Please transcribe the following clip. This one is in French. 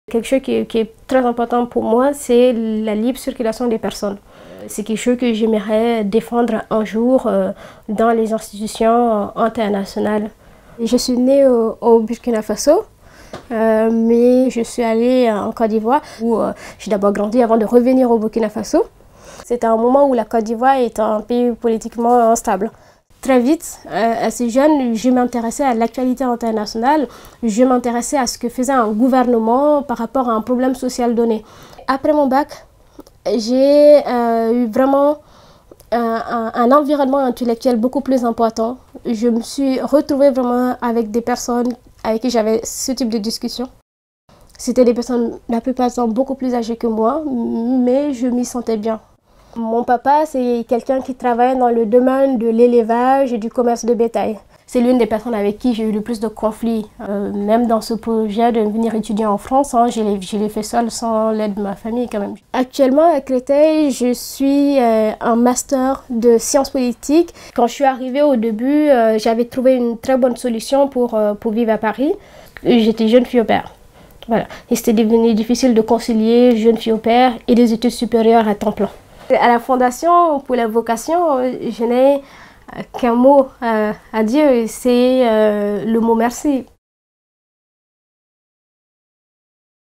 Quelque chose qui est très important pour moi, c'est la libre circulation des personnes. C'est quelque chose que j'aimerais défendre un jour dans les institutions internationales. Je suis née au Burkina Faso, mais je suis allée en Côte d'Ivoire où j'ai d'abord grandi avant de revenir au Burkina Faso. C'était un moment où la Côte d'Ivoire est un pays politiquement instable. Très vite, assez jeune, je m'intéressais à l'actualité internationale, je m'intéressais à ce que faisait un gouvernement par rapport à un problème social donné. Après mon bac, j'ai eu vraiment un environnement intellectuel beaucoup plus important. Je me suis retrouvée vraiment avec des personnes avec qui j'avais ce type de discussion. C'était des personnes, la plupart du temps, beaucoup plus âgées que moi, mais je m'y sentais bien. Mon papa, c'est quelqu'un qui travaille dans le domaine de l'élevage et du commerce de bétail. C'est l'une des personnes avec qui j'ai eu le plus de conflits. Même dans ce projet de venir étudier en France, je l'ai fait seule sans l'aide de ma famille quand même. Actuellement à Créteil, je suis en master de sciences politiques. Quand je suis arrivée au début, j'avais trouvé une très bonne solution pour vivre à Paris. J'étais jeune fille au pair. Voilà. Et c'était devenu difficile de concilier jeune fille au pair et des études supérieures à temps plein. À la Fondation pour la vocation, je n'ai qu'un mot à dire, c'est le mot merci.